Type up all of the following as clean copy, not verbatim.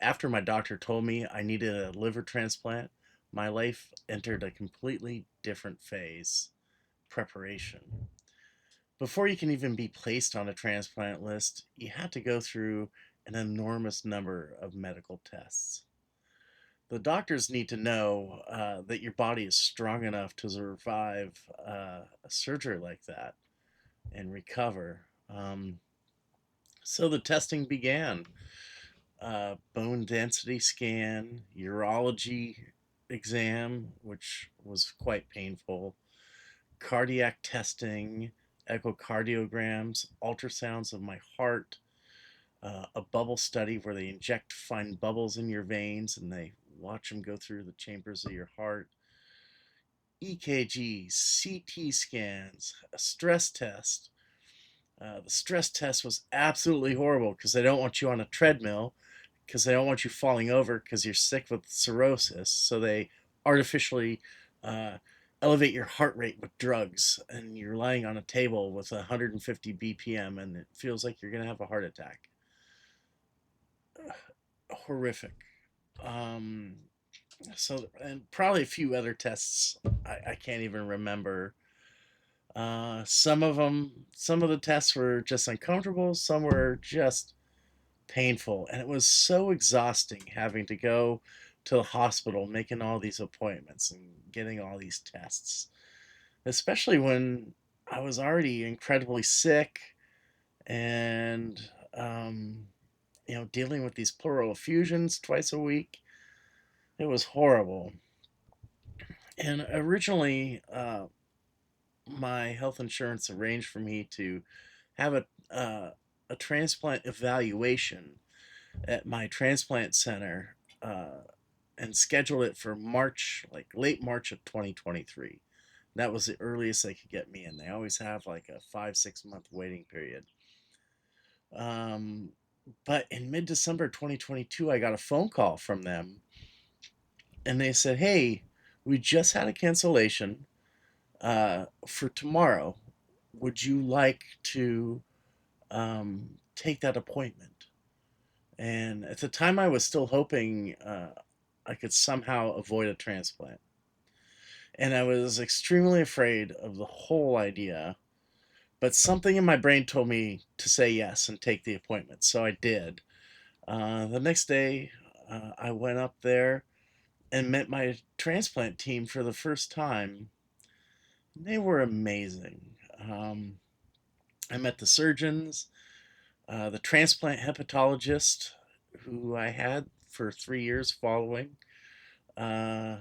After my doctor told me I needed a liver transplant, my life entered a completely different phase: preparation. Before you can even be placed on a transplant list, you have to go through an enormous number of medical tests. The doctors need to know that your body is strong enough to survive a surgery like that and recover. So the testing began: bone density scan, urology exam, which was quite painful, cardiac testing, echocardiograms, ultrasounds of my heart, a bubble study where they inject fine bubbles in your veins and they watch them go through the chambers of your heart, EKG, CT scans, a stress test. The stress test was absolutely horrible because they don't want you on a treadmill because they don't want you falling over because you're sick with cirrhosis. So they artificially uh, elevate your heart rate with drugs, and you're lying on a table with 150 BPM, and it feels like you're going to have a heart attack. Horrific. Um, and probably a few other tests I can't even remember. Some of the tests were just uncomfortable, some were just painful, and it was so exhausting having to go to the hospital, making all these appointments and getting all these tests, especially when I was already incredibly sick and um, dealing with these pleural effusions twice a week. It was horrible. And originally, my health insurance arranged for me to have a transplant evaluation at my transplant center, and schedule it for March, like late March of 2023. That was the earliest they could get me in. They always have like a 5, 6 month waiting period. Um, but in mid December 2022, I got a phone call from them and they said, "Hey, we just had a cancellation for tomorrow. Would you like to take that appointment?" And at the time, I was still hoping I could somehow avoid a transplant. And I was extremely afraid of the whole idea. But something in my brain told me to say yes and take the appointment. So I did. The next day, I went up there and met my transplant team for the first time. They were amazing. I met the surgeons, the transplant hepatologist who I had for 3 years following, uh,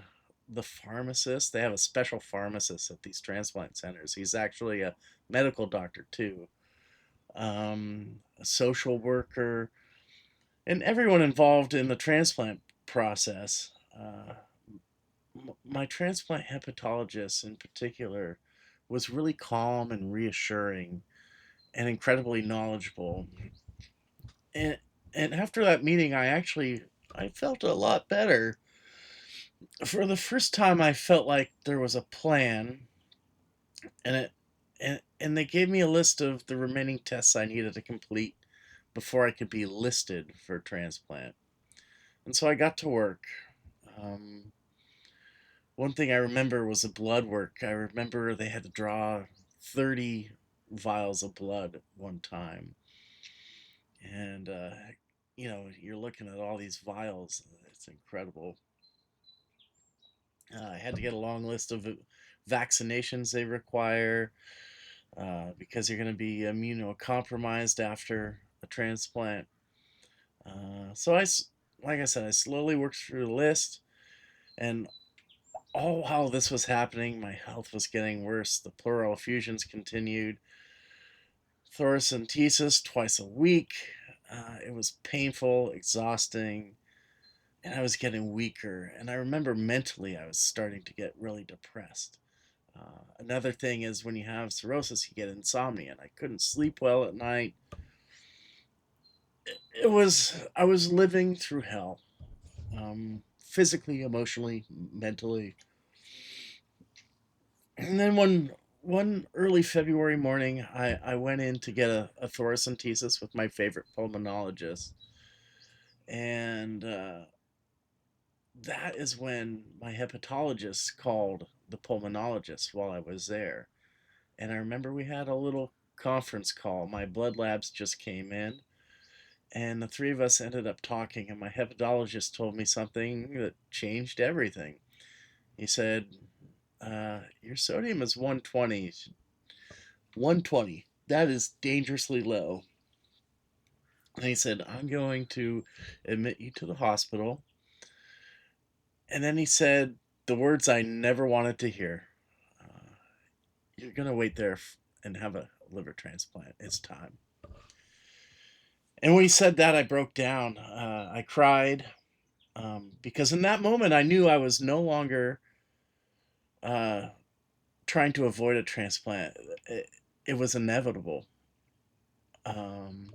the pharmacist. They have a special pharmacist at these transplant centers. He's actually a medical doctor too. A social worker, and everyone involved in the transplant process. My transplant hepatologist, in particular, was really calm and reassuring and incredibly knowledgeable. And and after that meeting, I felt a lot better. For the first time, I felt like there was a plan, and they gave me a list of the remaining tests I needed to complete before I could be listed for transplant. And so I got to work. Um, One thing I remember was the blood work. I remember they had to draw 30 vials of blood at one time. And, you're looking at all these vials. It's incredible. I had to get a long list of vaccinations they require because you're going to be immunocompromised after a transplant. So like I said, I slowly worked through the list, and all while this was happening, my health was getting worse. The pleural effusions continued, thoracentesis twice a week. It was painful, exhausting, and I was getting weaker. And I remember mentally, I was starting to get really depressed. Another thing is when you have cirrhosis, you get insomnia, and I couldn't sleep well at night. I was living through hell, physically, emotionally, mentally. And then one early February morning, I went in to get a thoracentesis with my favorite pulmonologist, and And that is when my hepatologist called the pulmonologist while I was there. And I remember we had a little conference call. My blood labs just came in, and the three of us ended up talking. And my hepatologist told me something that changed everything. He said, your sodium is 120. 120. That is dangerously low. And he said, I'm going to admit you to the hospital. And then he said the words I never wanted to hear. Uh, you're going to wait there and have a liver transplant. It's time. And when he said that, I broke down. I cried because in that moment, I knew I was no longer uh, trying to avoid a transplant. It was inevitable. Um,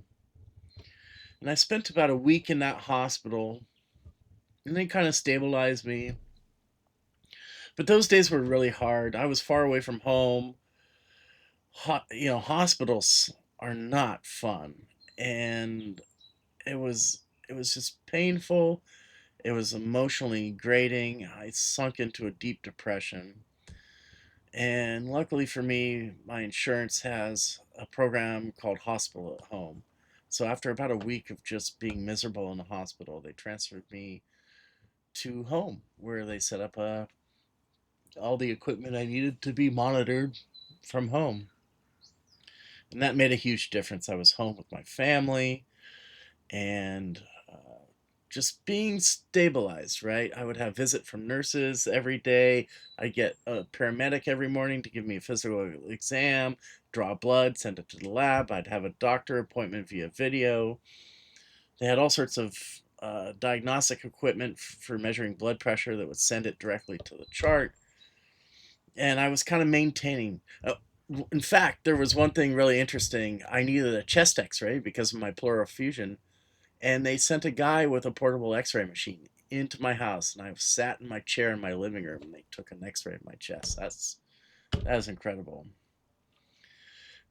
and I spent about a week in that hospital, and they kind of stabilized me. But those days were really hard. I was far away from home. Hospitals are not fun, and it was just painful. It was emotionally grating. I sunk into a deep depression. And luckily for me, my insurance has a program called Hospital at Home. So after about a week of just being miserable in the hospital, they transferred me to home where they set up all the equipment I needed to be monitored from home. And that made a huge difference. I was home with my family and just being stabilized, right? I would have visit from nurses every day. I'd get a paramedic every morning to give me a physical exam, draw blood, send it to the lab. I'd have a doctor appointment via video. They had all sorts of diagnostic equipment for measuring blood pressure that would send it directly to the chart. And I was kind of maintaining. In fact, there was one thing really interesting. I needed a chest x-ray because of my pleural effusion, and they sent a guy with a portable x-ray machine into my house, and I sat in my chair in my living room, and they took an x-ray of my chest. That was incredible.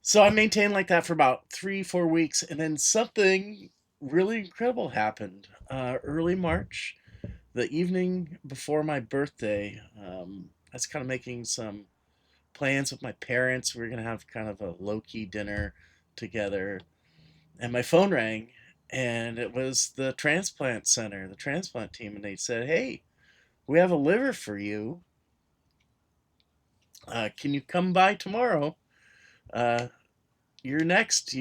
So I maintained like that for about 3 4 weeks, and then something really incredible happened. Early March, the evening before my birthday, I was kind of making some plans with my parents. We were gonna have kind of a low-key dinner together, and my phone rang, and it was the transplant center, the transplant team, and they said, "Hey, we have a liver for you. Can you come by tomorrow? Uh, you're next.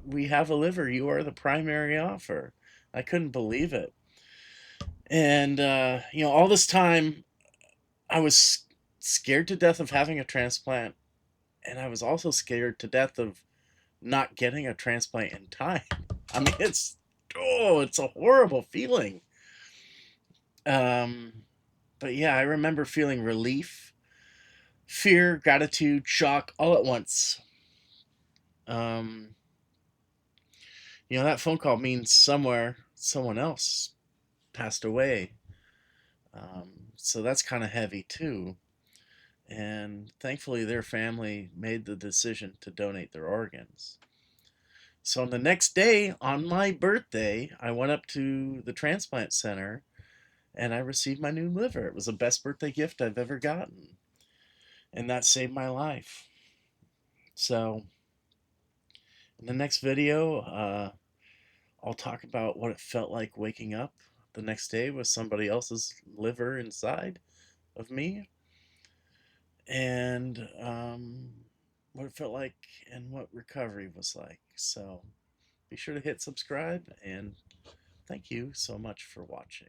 We have a liver. You are the primary offer." I couldn't believe it, and all this time I was scared to death of having a transplant, and I was also scared to death of not getting a transplant in time. I mean, it's a horrible feeling. Um, but yeah, I remember feeling relief, fear, gratitude, shock all at once. Um, that phone call means somewhere someone else passed away. So that's kind of heavy too. And thankfully, their family made the decision to donate their organs. So the next day, on my birthday, I went up to the transplant center and I received my new liver. It was the best birthday gift I've ever gotten. And that saved my life. So in the next video, I'll talk about what it felt like waking up the next day with somebody else's liver inside of me, and what it felt like and what recovery was like. So be sure to hit subscribe, and thank you so much for watching.